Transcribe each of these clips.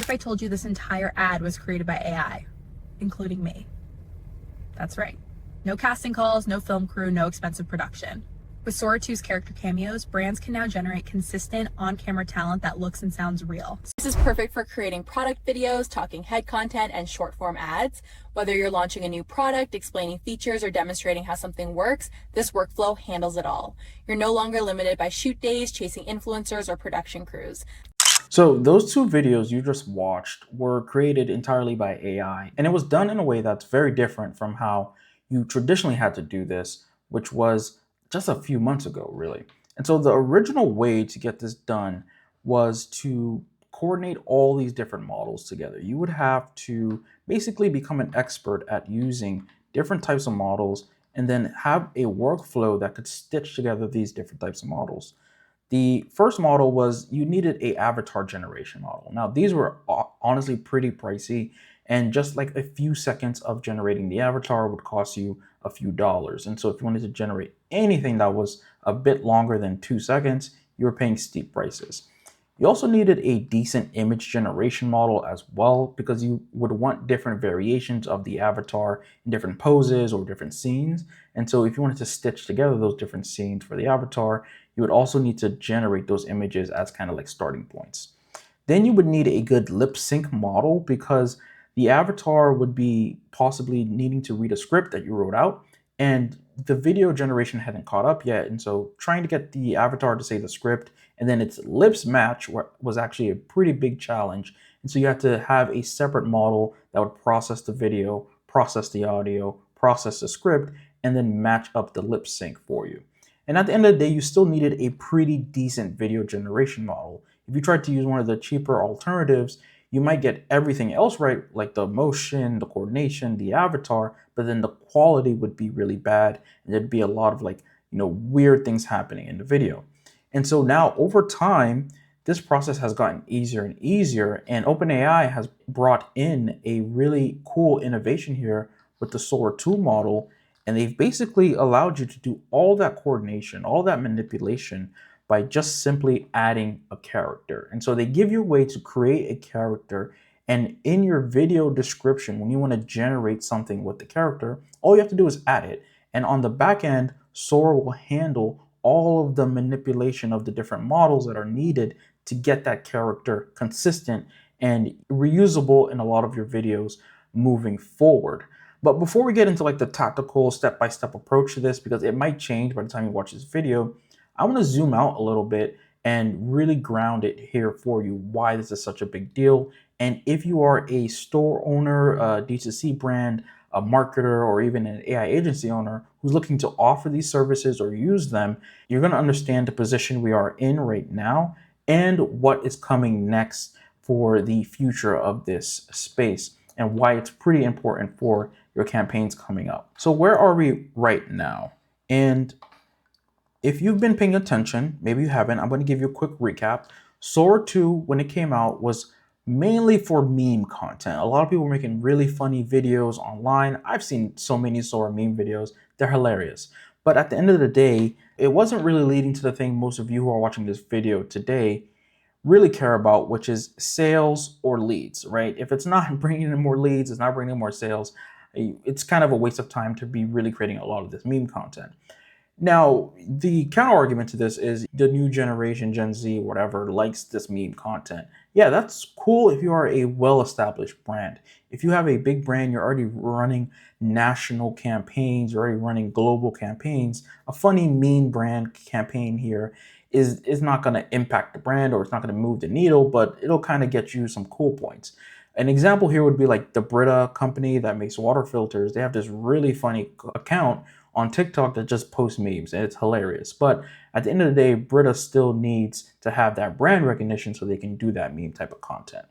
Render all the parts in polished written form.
if I told you this entire ad was created by AI, including me? That's right. No casting calls, no film crew, no expensive production. With Sora 2's character cameos, brands can now generate consistent on-camera talent that looks and sounds real. This is perfect for creating product videos, talking head content, and short-form ads. Whether you're launching a new product, explaining features, or demonstrating how something works, this workflow handles it all. You're no longer limited by shoot days, chasing influencers, or production crews. So those two videos you just watched were created entirely by AI, and it was done in a way that's very different from how you traditionally had to do this, which was just a few months ago, really. And so the original way to get this done was to coordinate all these different models together. You would have to basically become an expert at using different types of models and then have a workflow that could stitch together these different types of models. The first model was you needed a avatar generation model. Now these were honestly pretty pricey, and just like a few seconds of generating the avatar would cost you a few dollars. And so if you wanted to generate anything that was a bit longer than 2 seconds, you were paying steep prices. You also needed a decent image generation model as well, because you would want different variations of the avatar in different poses or different scenes. And so if you wanted to stitch together those different scenes for the avatar, you would also need to generate those images as kind of like starting points. Then you would need a good lip sync model, because the avatar would be possibly needing to read a script that you wrote out, and the video generation hadn't caught up yet. And so trying to get the avatar to say the script and then its lips match was actually a pretty big challenge. And so you had to have a separate model that would process the video, process the audio, process the script, and then match up the lip sync for you. And at the end of the day, you still needed a pretty decent video generation model. If you tried to use one of the cheaper alternatives, you might get everything else right, like the motion, the coordination, the avatar, but then the quality would be really bad, and there'd be a lot of weird things happening in the video. And so now over time, this process has gotten easier and easier, and OpenAI has brought in a really cool innovation here with the Sora 2 model, and they've basically allowed you to do all that coordination, all that manipulation by just simply adding a character. And so they give you a way to create a character, and in your video description, when you want to generate something with the character, all you have to do is add it. And on the back end, Sora will handle all of the manipulation of the different models that are needed to get that character consistent and reusable in a lot of your videos moving forward. But before we get into like the tactical step-by-step approach to this, because it might change by the time you watch this video, I want to zoom out a little bit and really ground it here for you, why this is such a big deal. And if you are a store owner, a D2C brand, a marketer, or even an AI agency owner who's looking to offer these services or use them, you're going to understand the position we are in right now and what is coming next for the future of this space and why it's pretty important for your campaigns coming up. So where are we right now? And if you've been paying attention, maybe you haven't, I'm going to give you a quick recap. Sora 2, when it came out, was mainly for meme content. A lot of people were making really funny videos online. I've seen so many Sora meme videos. They're hilarious. But at the end of the day, it wasn't really leading to the thing most of you who are watching this video today really care about, which is sales or leads, right? If it's not bringing in more leads, it's not bringing in more sales, it's kind of a waste of time to be really creating a lot of this meme content. Now, the counter argument to this is the new generation, Gen Z, whatever, likes this meme content. Yeah, that's cool if you are a well-established brand. If you have a big brand, you're already running national campaigns, you're already running global campaigns, a funny meme brand campaign here is not going to impact the brand, or it's not going to move the needle, but it'll kind of get you some cool points. An example here would be like the Brita company that makes water filters. They have this really funny account on TikTok that just posts memes, and it's hilarious. But at the end of the day, Brita still needs to have that brand recognition so they can do that meme type of content.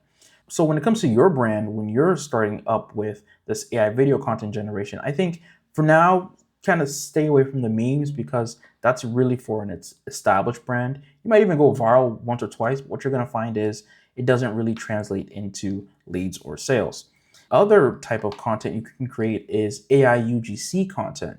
So when it comes to your brand, when you're starting up with this AI video content generation, I think for now, kind of stay away from the memes, because that's really for an established brand. You might even go viral once or twice, but what you're gonna find is it doesn't really translate into leads or sales. Other type of content you can create is AI UGC content.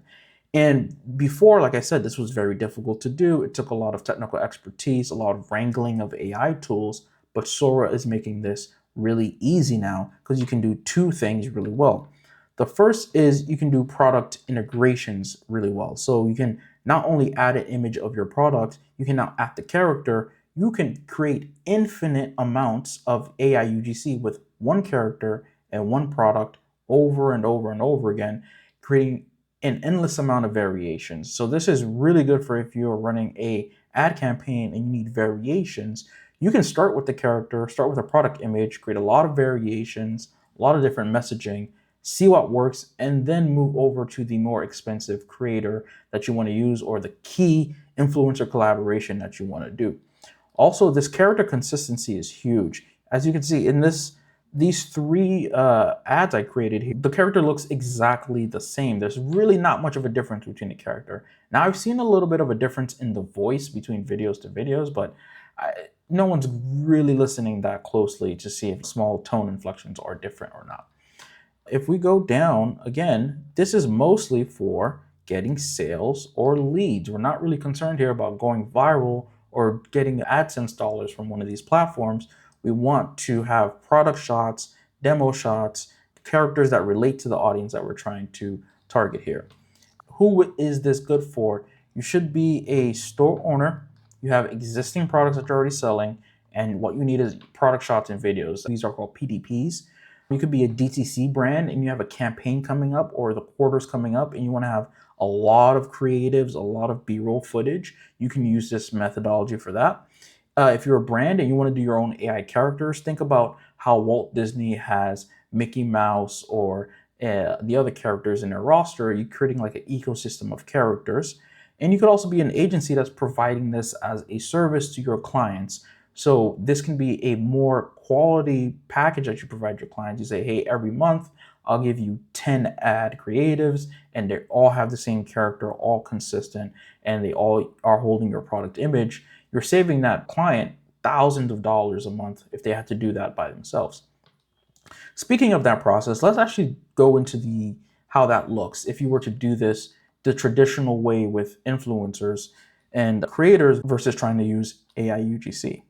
And before, like I said, this was very difficult to do. It took a lot of technical expertise, a lot of wrangling of AI tools, but Sora is making this really easy now because you can do two things really well. The first is you can do product integrations really well. So you can not only add an image of your product, you can now add the character. You can create infinite amounts of AI UGC with one character and one product over and over and over again, creating an endless amount of variations. So this is really good for if you're running a ad campaign and you need variations. You can start with the character, start with a product image, create a lot of variations, a lot of different messaging, see what works, and then move over to the more expensive creator that you want to use or the key influencer collaboration that you want to do. Also, this character consistency is huge. As you can see in these three ads I created here, the character looks exactly the same. There's really not much of a difference between the character. Now, I've seen a little bit of a difference in the voice between videos to videos, but no one's really listening that closely to see if small tone inflections are different or not. If we go down, again, this is mostly for getting sales or leads. We're not really concerned here about going viral or getting AdSense dollars from one of these platforms. We want to have product shots, demo shots, characters that relate to the audience that we're trying to target here. Who is this good for? You should be a store owner. You have existing products that you're already selling, and what you need is product shots and videos. These are called PDPs. You could be a DTC brand and you have a campaign coming up or the quarter's coming up and you want to have a lot of creatives, a lot of B-roll footage. You can use this methodology for that. If you're a brand and you want to do your own AI characters, think about how Walt Disney has Mickey Mouse or the other characters in their roster. You're creating like an ecosystem of characters. And you could also be an agency that's providing this as a service to your clients. So this can be a more quality package that you provide your clients. You say, hey, every month I'll give you 10 ad creatives and they all have the same character, all consistent, and they all are holding your product image. You're saving that client thousands of dollars a month if they had to do that by themselves. Speaking of that process, let's actually go into how that looks if you were to do this the traditional way with influencers and creators versus trying to use AI UGC.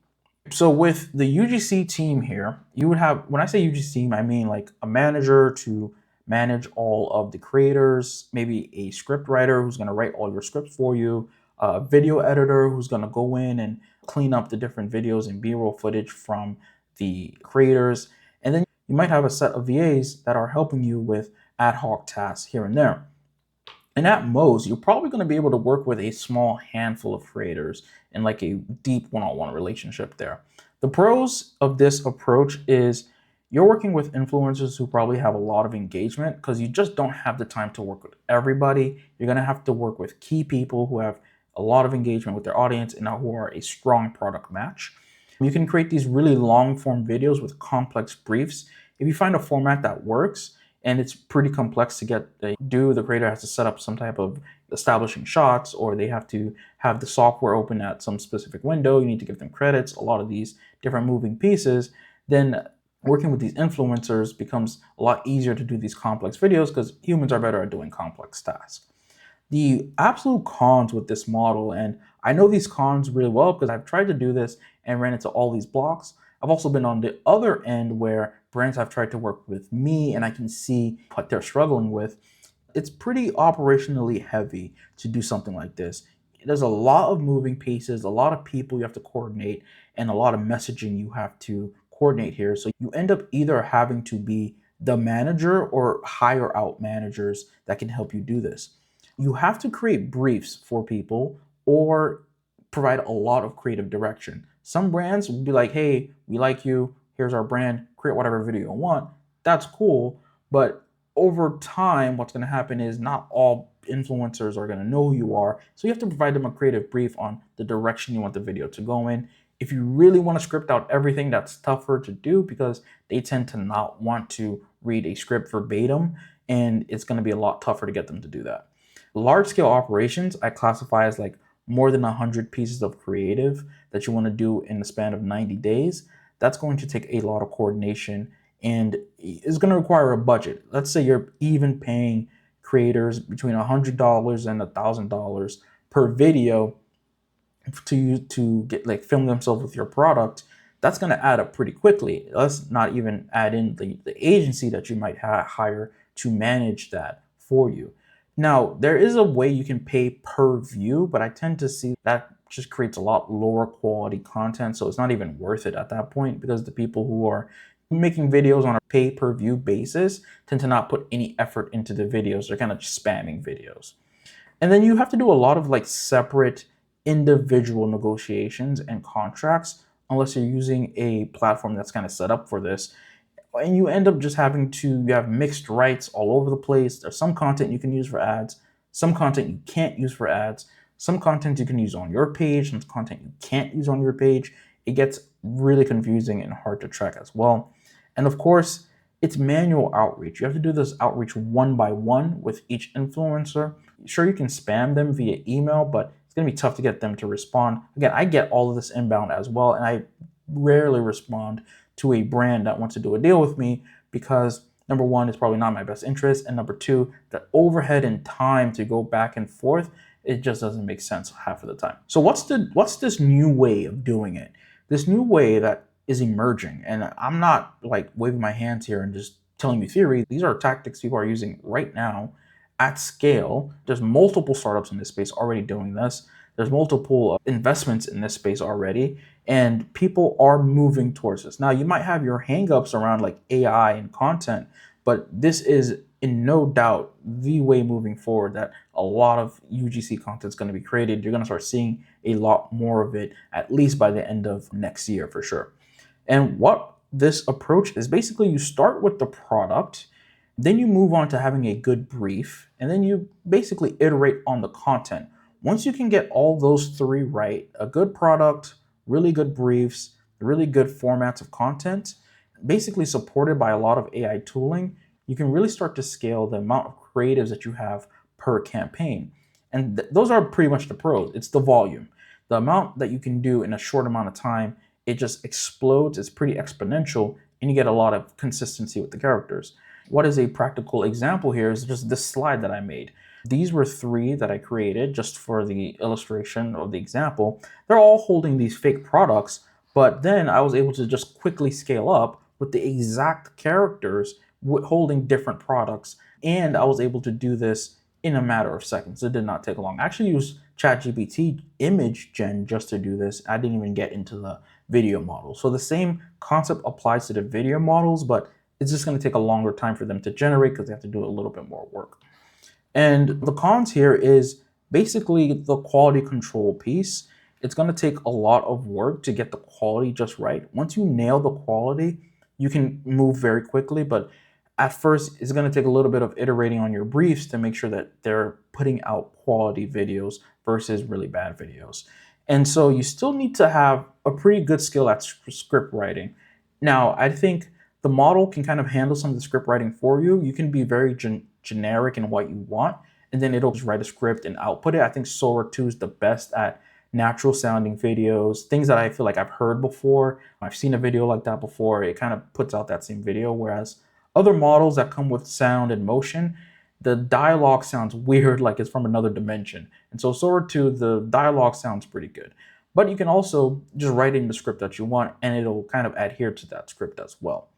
So with the UGC team here, you would have, when I say UGC team, I mean like a manager to manage all of the creators, maybe a script writer who's going to write all your scripts for you, a video editor who's going to go in and clean up the different videos and B-roll footage from the creators. And then you might have a set of VAs that are helping you with ad hoc tasks here and there. And at most, you're probably going to be able to work with a small handful of creators in like a deep one-on-one relationship there. The pros of this approach is you're working with influencers who probably have a lot of engagement because you just don't have the time to work with everybody. You're going to have to work with key people who have a lot of engagement with their audience and who are a strong product match. You can create these really long form videos with complex briefs. If you find a format that works, and it's pretty complex to the creator has to set up some type of establishing shots, or they have to have the software open at some specific window. You need to give them credits, a lot of these different moving pieces. Then working with these influencers becomes a lot easier to do these complex videos because humans are better at doing complex tasks. The absolute cons with this model, and I know these cons really well because I've tried to do this and ran into all these blocks. I've also been on the other end where brands have tried to work with me and I can see what they're struggling with. It's pretty operationally heavy to do something like this. There's a lot of moving pieces, a lot of people you have to coordinate, and a lot of messaging you have to coordinate here. So you end up either having to be the manager or hire out managers that can help you do this. You have to create briefs for people or provide a lot of creative direction. Some brands will be like, hey, we like you, here's our brand, create whatever video you want. That's cool, but over time, what's gonna happen is not all influencers are gonna know who you are, so you have to provide them a creative brief on the direction you want the video to go in. If you really wanna script out everything, that's tougher to do because they tend to not want to read a script verbatim, and it's gonna be a lot tougher to get them to do that. Large scale operations, I classify as like more than 100 pieces of creative that you want to do in the span of 90 days. That's going to take a lot of coordination and is going to require a budget. Let's say you're even paying creators between $100 and $1,000 per video to get like film themselves with your product. that's going to add up pretty quickly. Let's not even add in the agency that you might hire to manage that for you. Now, there is a way you can pay per view, but I tend to see that just creates a lot lower quality content. So it's not even worth it at that point, because the people who are making videos on a pay per view basis tend to not put any effort into the videos. They're kind of just spamming videos. And then you have to do a lot of like separate individual negotiations and contracts unless you're using a platform that's kind of set up for this. And you end up just having to, you have mixed rights all over the place. There's some content you can use for ads, some content you can't use for ads, some content you can use on your page, some content you can't use on your page. It gets really confusing and hard to track as well. And of course, it's manual outreach. You have to do this outreach one by one with each influencer. Sure, you can spam them via email, but it's going to be tough to get them to respond. Again, I get all of this inbound as well, and I rarely respond to a brand that wants to do a deal with me because number one, it's probably not my best interest, and number two, the overhead and time to go back and forth, it just doesn't make sense half of the time. So what's this new way of doing it? This new way that is emerging, and I'm not like waving my hands here and just telling you theory. These are tactics people are using right now at scale. There's multiple startups in this space already doing this. There's multiple investments in this space already, and people are moving towards this. Now, you might have your hangups around like AI and content, but this is in no doubt the way moving forward that a lot of UGC content is going to be created. You're going to start seeing a lot more of it, at least by the end of next year for sure. And what this approach is, basically you start with the product, then you move on to having a good brief, and then you basically iterate on the content. Once you can get all those three right, a good product, really good briefs, really good formats of content, basically supported by a lot of AI tooling, you can really start to scale the amount of creatives that you have per campaign. And those are pretty much the pros. It's the volume. The amount that you can do in a short amount of time, it just explodes. It's pretty exponential, and you get a lot of consistency with the characters. What is a practical example here is just this slide that I made. These were three that I created just for the illustration of the example. They're all holding these fake products, but then I was able to just quickly scale up with the exact characters holding different products. And I was able to do this in a matter of seconds. It did not take long. I actually used ChatGPT image gen just to do this. I didn't even get into the video model. So the same concept applies to the video models, but it's just going to take a longer time for them to generate because they have to do a little bit more work. And the cons here is basically the quality control piece. It's going to take a lot of work to get the quality just right. Once you nail the quality, you can move very quickly, but at first it's going to take a little bit of iterating on your briefs to make sure that they're putting out quality videos versus really bad videos. And so you still need to have a pretty good skill at script writing. Now, I think the model can kind of handle some of the script writing for you. You can be very generic in what you want, and then it'll just write a script and output it. I think Sora 2 is the best at natural sounding videos, things that I feel like I've heard before. I've seen a video like that before. It kind of puts out that same video, whereas other models that come with sound and motion, the dialogue sounds weird, like it's from another dimension. And so Sora 2, the dialogue sounds pretty good. But you can also just write in the script that you want, and it'll kind of adhere to that script as well.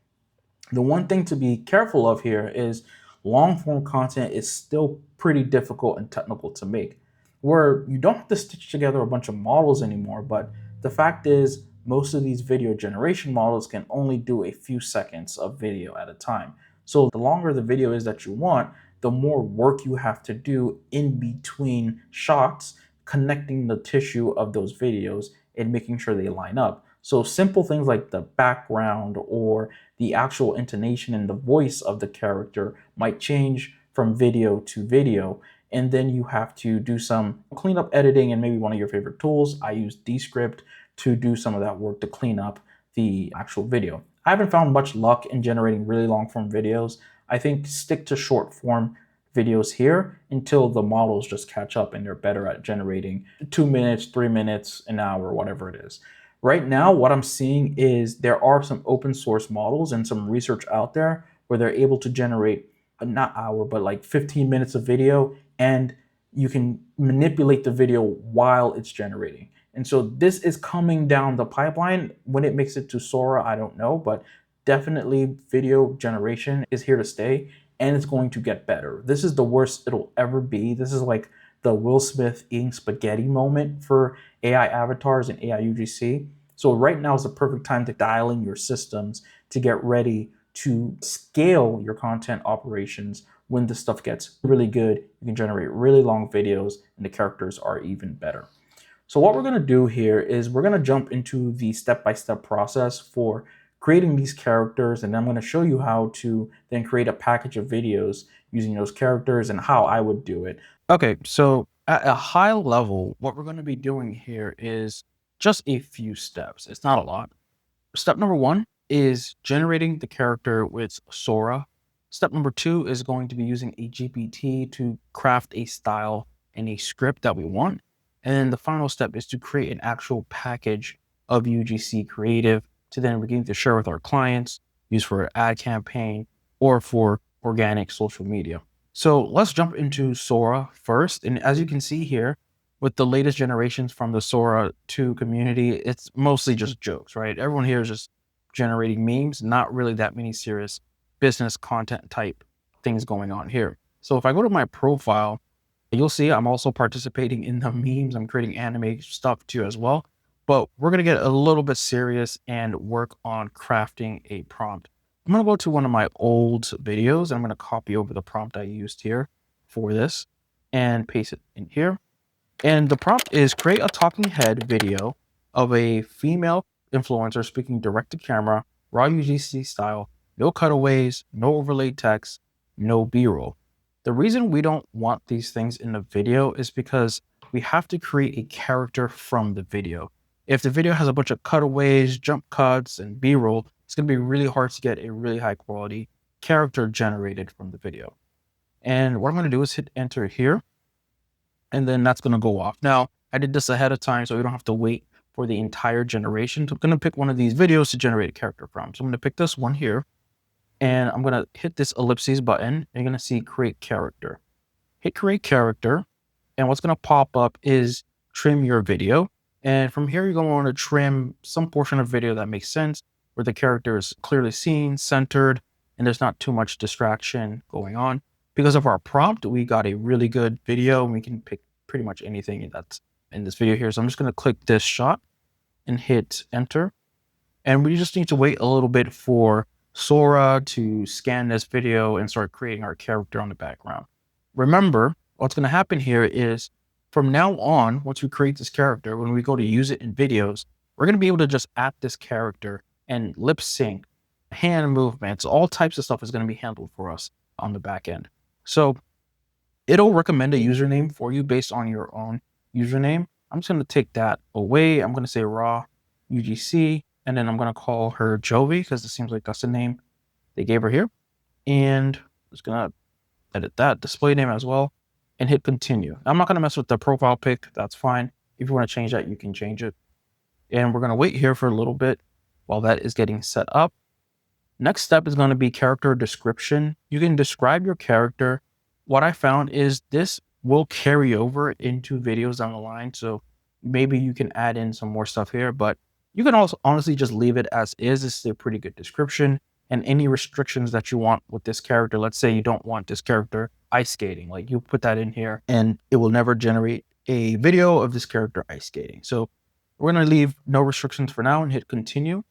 The one thing to be careful of here is long form content is still pretty difficult and technical to make, where you don't have to stitch together a bunch of models anymore. But the fact is, most of these video generation models can only do a few seconds of video at a time. So the longer the video is that you want, the more work you have to do in between shots, connecting the tissue of those videos and making sure they line up. So simple things like the background or the actual intonation and the voice of the character might change from video to video. And then you have to do some cleanup editing and maybe one of your favorite tools. I use Descript to do some of that work to clean up the actual video. I haven't found much luck in generating really long form videos. I think stick to short form videos here until the models just catch up and they're better at generating 2 minutes, 3 minutes, an hour, whatever it is. Right now, what I'm seeing is there are some open source models and some research out there where they're able to generate not hour, but like 15 minutes of video, and you can manipulate the video while it's generating. And so this is coming down the pipeline. When it makes it to Sora, I don't know, but definitely video generation is here to stay and it's going to get better. This is the worst it'll ever be. This is like the Will Smith eating spaghetti moment for AI avatars and AI UGC. So right now is the perfect time to dial in your systems to get ready to scale your content operations. When the stuff gets really good, you can generate really long videos and the characters are even better. So what we're going to do here is we're going to jump into the step-by-step process for creating these characters, and I'm going to show you how to then create a package of videos using those characters and how I would do it. Okay, so at a high level, what we're going to be doing here is just a few steps. It's not a lot. Step number one is generating the character with Sora. Step number two is going to be using a GPT to craft a style and a script that we want. And then the final step is to create an actual package of UGC creative to then begin to share with our clients, use for an ad campaign, or for organic social media. So let's jump into Sora first. And as you can see here, with the latest generations from the Sora 2 community, it's mostly just jokes, right? Everyone here is just generating memes, not really that many serious business content type things going on here. So if I go to my profile, you'll see I'm also participating in the memes. I'm creating anime stuff too as well. But we're going to get a little bit serious and work on crafting a prompt. I'm going to go to one of my old videos and I'm going to copy over the prompt I used here for this and paste it in here. And the prompt is create a talking head video of a female influencer speaking direct to camera, raw UGC style, no cutaways, no overlaid text, no B-roll. The reason we don't want these things in the video is because we have to create a character from the video. If the video has a bunch of cutaways, jump cuts, and B-roll, it's going to be really hard to get a really high quality character generated from the video. And what I'm going to do is hit enter here. And then that's going to go off. Now, I did this ahead of time, so we don't have to wait for the entire generation. So I'm going to pick one of these videos to generate a character from. So I'm going to pick this one here, and I'm going to hit this ellipses button. And you're going to see create character. Hit create character, and what's going to pop up is trim your video. And from here, you're going to want to trim some portion of video that makes sense, where the character is clearly seen, centered, and there's not too much distraction going on. Because of our prompt, we got a really good video, and we can pick pretty much anything that's in this video here. So I'm just going to click this shot and hit enter. And we just need to wait a little bit for Sora to scan this video and start creating our character on the background. Remember, what's going to happen here is from now on, once we create this character, when we go to use it in videos, we're going to be able to just add this character and lip sync, hand movements, all types of stuff is going to be handled for us on the back end. So it'll recommend a username for you based on your own username. I'm just going to take that away. I'm going to say raw UGC, and then I'm going to call her Jovi because it seems like that's the name they gave her here. And I'm just going to edit that display name as well and hit continue. I'm not going to mess with the profile pic. That's fine. If you want to change that, you can change it. And we're going to wait here for a little bit while that is getting set up. Next step is going to be character description. You can describe your character. What I found is this will carry over into videos down the line. So maybe you can add in some more stuff here, but you can also honestly just leave it as is. This is a pretty good description. And any restrictions that you want with this character, let's say you don't want this character ice skating, like you put that in here and it will never generate a video of this character ice skating. So we're going to leave no restrictions for now and hit continue.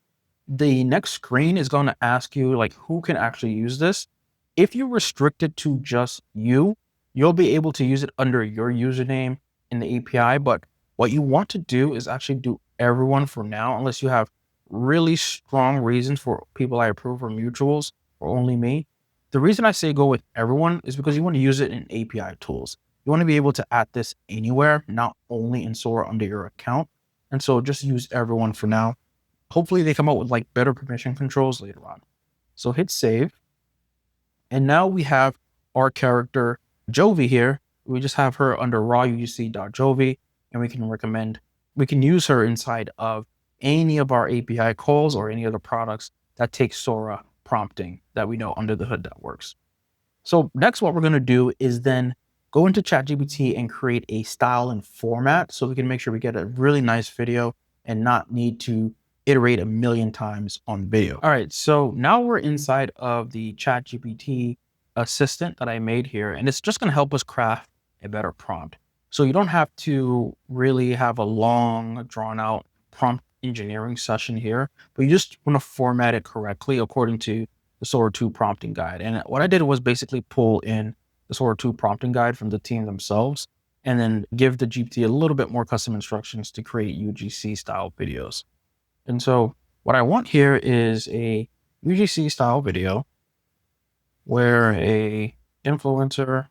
The next screen is going to ask you like who can actually use this. If you restrict it to just you, you'll be able to use it under your username in the API. But what you want to do is actually do everyone for now, unless you have really strong reasons for people I approve or mutuals or only me. The reason I say go with everyone is because you want to use it in API tools. You want to be able to add this anywhere, not only in Sora under your account. And so just use everyone for now. Hopefully they come out with like better permission controls later on. So hit save. And now we have our character Jovi here. We just have her under raw UGC.jovi, and we can use her inside of any of our API calls or any other products that take Sora prompting that we know under the hood that works. So next, what we're going to do is then go into ChatGPT and create a style and format so we can make sure we get a really nice video and not need to iterate a million times on the video. All right, so now we're inside of the ChatGPT assistant that I made here, and it's just going to help us craft a better prompt. So you don't have to really have a long, drawn out prompt engineering session here, but you just want to format it correctly according to the Sora 2 prompting guide. And what I did was basically pull in the Sora 2 prompting guide from the team themselves, and then give the GPT a little bit more custom instructions to create UGC style videos. And so what I want here is a UGC style video where a influencer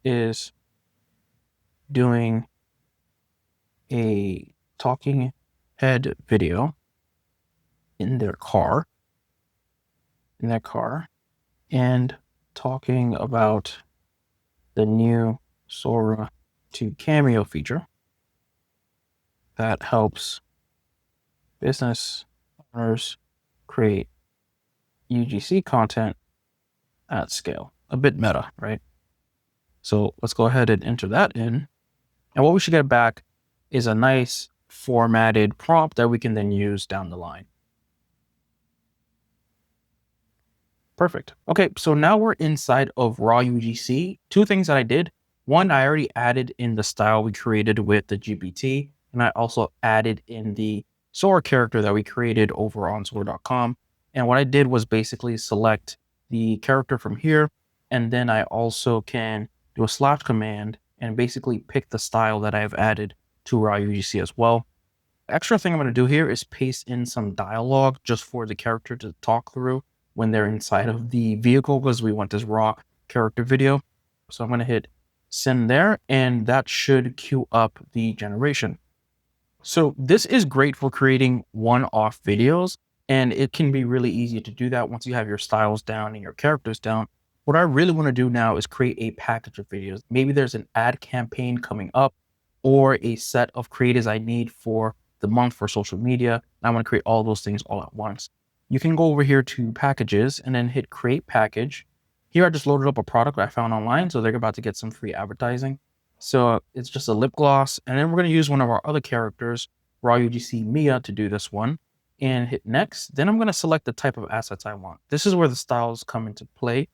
is doing a talking head video in their car, and talking about the new Sora 2 Cameo feature that helps business owners create UGC content at scale. A bit meta, right? So let's go ahead and enter that in. And what we should get back is a nice formatted prompt that we can then use down the line. Perfect. Okay, so now we're inside of raw UGC. Two things that I did. One, I already added in the style we created with the GPT, and I also added in the Sora character that we created over on Sora.com. And what I did was basically select the character from here, and then I also can do a slash command and basically pick the style that I've added to raw UGC as well. Extra thing I'm going to do here is paste in some dialogue just for the character to talk through when they're inside of the vehicle, because we want this raw character video. So I'm going to hit send there, and that should queue up the generation. So this is great for creating one-off videos, and it can be really easy to do that once you have your styles down and your characters down. What I really want to do now is create a package of videos. Maybe there's an ad campaign coming up or a set of creatives I need for the month for social media. I want to create all those things all at once. You can go over here to packages and then hit create package. Here I just loaded up a product I found online, so they're about to get some free advertising. So it's just a lip gloss, and then we're going to use one of our other characters, raw UGC Mia, to do this one, and hit next. Then I'm going to select the type of assets I want. This is where the styles come into play,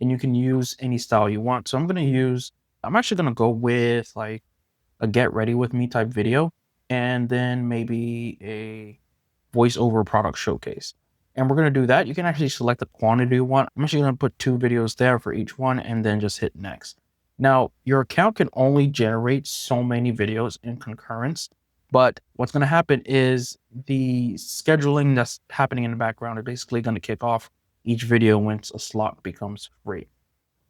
and you can use any style you want. So I'm actually going to go with like a get ready with me type video, and then maybe a voiceover product showcase. And we're going to do that. You can actually select the quantity you want. I'm actually going to put 2 videos there for each one, and then just hit next. Now, your account can only generate so many videos in concurrence, but what's going to happen is the scheduling that's happening in the background is basically going to kick off each video once a slot becomes free.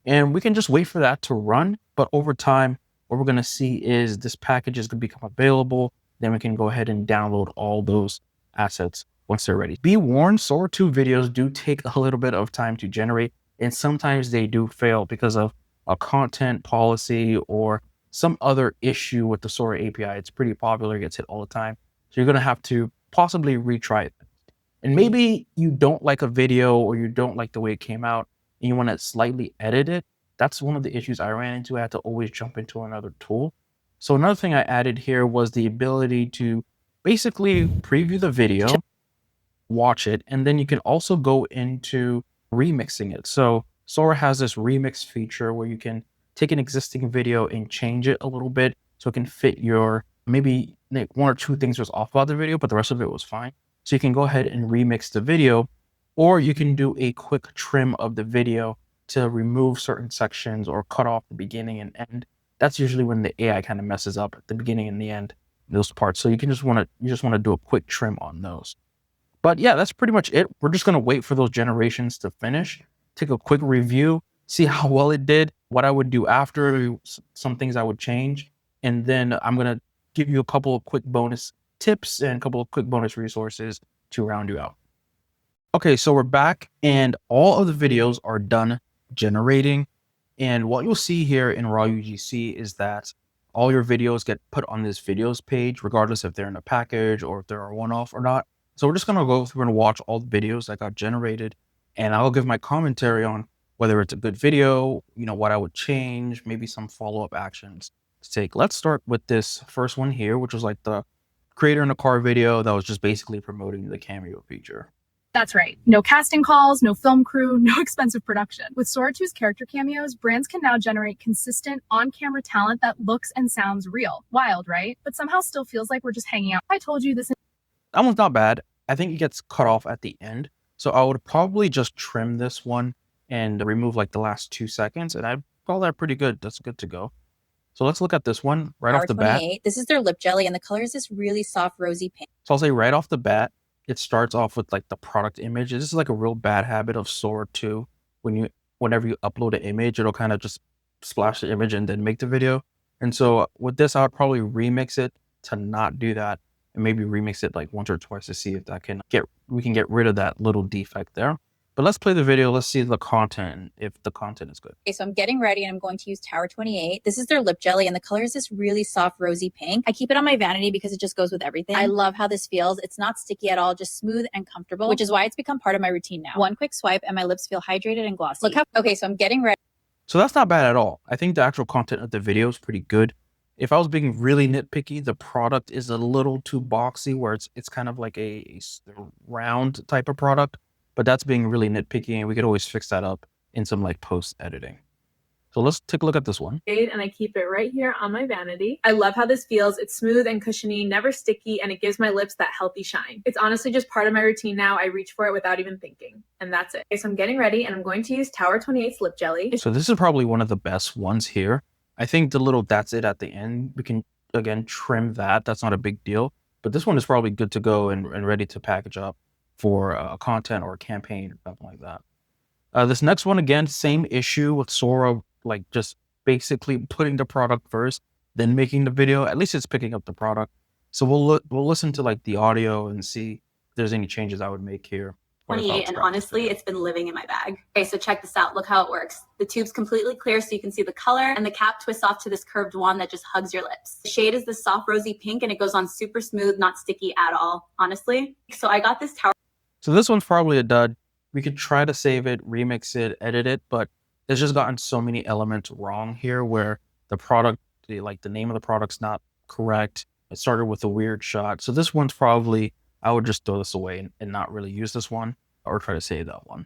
And we can just wait for that to run, but over time, what we're going to see is this package is going to become available. Then we can go ahead and download all those assets once they're ready. Be warned, Sora 2 videos do take a little bit of time to generate, and sometimes they do fail because of a content policy or some other issue with the Sora API. It's pretty popular, it gets hit all the time. So you're going to have to possibly retry it. And maybe you don't like a video or you don't like the way it came out and you want to slightly edit it. That's one of the issues I ran into. I had to always jump into another tool. So another thing I added here was the ability to basically preview the video, watch it, and then you can also go into remixing it. So Sora has this remix feature where you can take an existing video and change it a little bit so it can fit your, maybe like 1 or 2 things was off about the video, but the rest of it was fine. So you can go ahead and remix the video, or you can do a quick trim of the video to remove certain sections or cut off the beginning and end. That's usually when the AI kind of messes up at the beginning and the end, those parts. So you just want to do a quick trim on those. But yeah, that's pretty much it. We're just going to wait for those generations to finish, take a quick review, see how well it did, what I would do after, some things I would change. And then I'm going to give you a couple of quick bonus tips and a couple of quick bonus resources to round you out. Okay, so we're back and all of the videos are done generating. And what you'll see here in raw UGC is that all your videos get put on this videos page, regardless if they're in a package or if they're a one-off or not. So we're just going to go through and watch all the videos that got generated, and I'll give my commentary on whether it's a good video, what I would change, maybe some follow-up actions to take. Let's start with this first one here, which was like the creator in a car video that was just basically promoting the cameo feature. That's right. No casting calls, no film crew, no expensive production. With Sora 2's character cameos, brands can now generate consistent on-camera talent that looks and sounds real. Wild, right? But somehow still feels like we're just hanging out. I told you this. That one's not bad. I think it gets cut off at the end. So I would probably just trim this one and remove like the last 2 seconds. And I'd call that pretty good. That's good to go. So let's look at this one right off the bat. This is their lip jelly, and the color is this really soft rosy pink. So I'll say right off the bat, it starts off with like the product image. This is like a real bad habit of Sora 2. Whenever you upload an image, it'll kind of just splash the image and then make the video. And so with this, I would probably remix it to not do that, and maybe remix it like once or twice to see if we can get rid of that little defect there. But let's play the video. Let's see the content, if the content is good. Okay, so I'm getting ready and I'm going to use Tower 28. This is their lip jelly, and the color is this really soft rosy pink. I keep it on my vanity because it just goes with everything. I love how this feels. It's not sticky at all, just smooth and comfortable, which is why it's become part of my routine now. One quick swipe and my lips feel hydrated and glossy. Okay, so I'm getting ready. So that's not bad at all. I think the actual content of the video is pretty good. If I was being really nitpicky, the product is a little too boxy, where it's kind of like a round type of product. But that's being really nitpicky, and we could always fix that up in some like post editing. So let's take a look at this one. And I keep it right here on my vanity. I love how this feels. It's smooth and cushiony, never sticky, and it gives my lips that healthy shine. It's honestly just part of my routine now. I reach for it without even thinking. And that's it. Okay, so I'm getting ready, and I'm going to use Tower 28's lip jelly. So this is probably one of the best ones here. I think the little that's it at the end, we can again trim that. That's not a big deal. But this one is probably good to go and ready to package up for a content or a campaign or something like that. This next one, again, same issue with Sora, like just basically putting the product first, then making the video. At least it's picking up the product. So we'll listen to like the audio and see if there's any changes I would make here. 28, and honestly, it's been living in my bag. Okay, so check this out. Look how it works. The tube's completely clear so you can see the color, and the cap twists off to this curved wand that just hugs your lips. The shade is this soft rosy pink, and it goes on super smooth, not sticky at all, honestly. So I got this Tower. So this one's probably a dud. We could try to save it, remix it, edit it, but it's just gotten so many elements wrong here, where the product, like the name of the product's not correct. It started with a weird shot. So this one's probably, I would just throw this away and not really use this one, or try to save that one.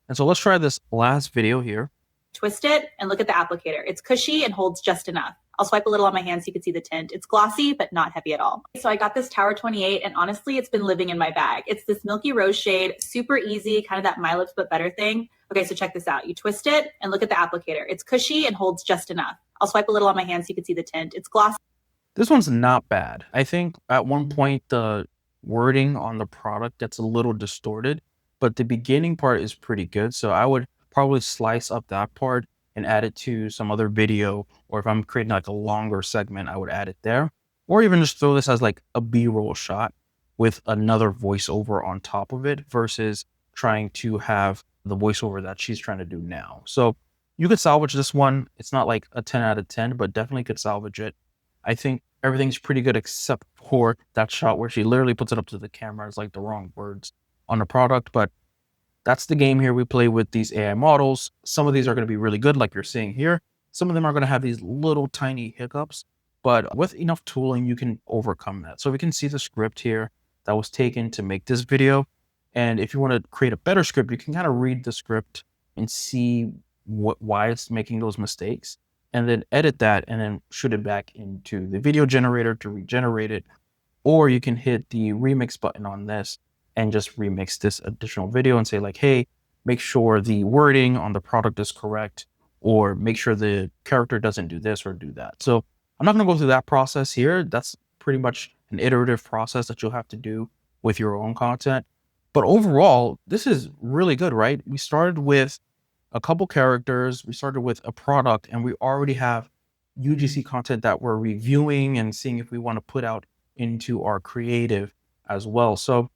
And so let's try this last video here. Twist it and look at the applicator. It's cushy and holds just enough. I'll swipe a little on my hand so you can see the tint. It's glossy, but not heavy at all. So I got this Tower 28, and honestly, it's been living in my bag. It's this milky rose shade, super easy, kind of that My Lips But Better thing. Okay, so check this out. You twist it and look at the applicator. It's cushy and holds just enough. I'll swipe a little on my hand so you can see the tint. It's glossy. This one's not bad. I think at one point the wording on the product gets a little distorted, but the beginning part is pretty good. So I would probably slice up that part and add it to some other video, or if I'm creating like a longer segment, I would add it there, or even just throw this as like a B-roll shot with another voiceover on top of it versus trying to have the voiceover that she's trying to do now. So you could salvage this one. It's not like a 10 out of 10, but definitely could salvage it. I think everything's pretty good except for that shot where she literally puts it up to the camera. It's like the wrong words on the product, but that's the game here. We play with these AI models. Some of these are going to be really good, like you're seeing here. Some of them are going to have these little tiny hiccups, but with enough tooling, you can overcome that. So we can see the script here that was taken to make this video. And if you want to create a better script, you can kind of read the script and see why it's making those mistakes, and then edit that and then shoot it back into the video generator to regenerate it. Or you can hit the remix button on this and just remix this additional video and say like, hey, make sure the wording on the product is correct, or make sure the character doesn't do this or do that. So I'm not going to go through that process here. That's pretty much an iterative process that you'll have to do with your own content. But overall, this is really good, right? We started with a couple characters, we started with a product, and we already have UGC content that we're reviewing and seeing if we want to put out into our creative as well. So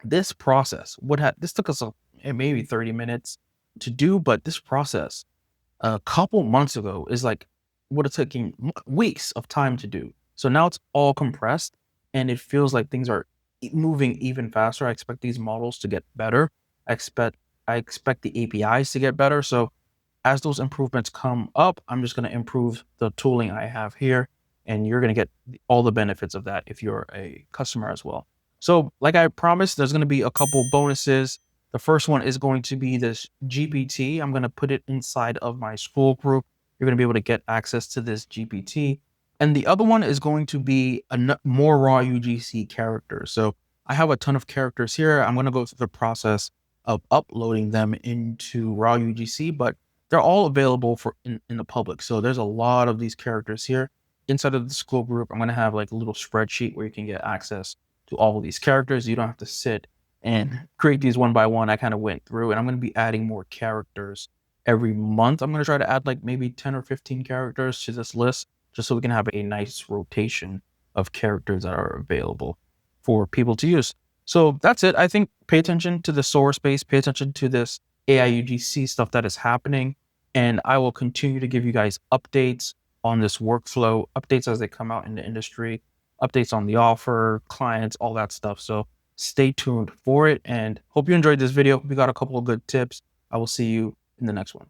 this process this took us maybe 30 minutes to do, but this process a couple months ago is like would have taken weeks of time to do. So now it's all compressed, and it feels like things are moving even faster. I expect these models to get better. I I expect the APIs to get better. So as those improvements come up, I'm just going to improve the tooling I have here, and you're going to get all the benefits of that if you're a customer as well. So like I promised, there's going to be a couple bonuses. The first one is going to be this GPT. I'm going to put it inside of my school group. You're going to be able to get access to this GPT. And the other one is going to be more raw UGC characters. So I have a ton of characters here. I'm going to go through the process of uploading them into raw UGC, but they're all available for in the public. So there's a lot of these characters here. Inside of the school group, I'm going to have like a little spreadsheet where you can get access to all of these characters. You don't have to sit and create these one by one. I kind of went through, and I'm going to be adding more characters every month. I'm going to try to add like maybe 10 or 15 characters to this list, just so we can have a nice rotation of characters that are available for people to use. So that's it. I think pay attention to the source space, pay attention to this AI UGC stuff that is happening, and I will continue to give you guys updates on this workflow, updates as they come out in the industry, updates on the offer, clients, all that stuff. So stay tuned for it, and hope you enjoyed this video. We got a couple of good tips. I will see you in the next one.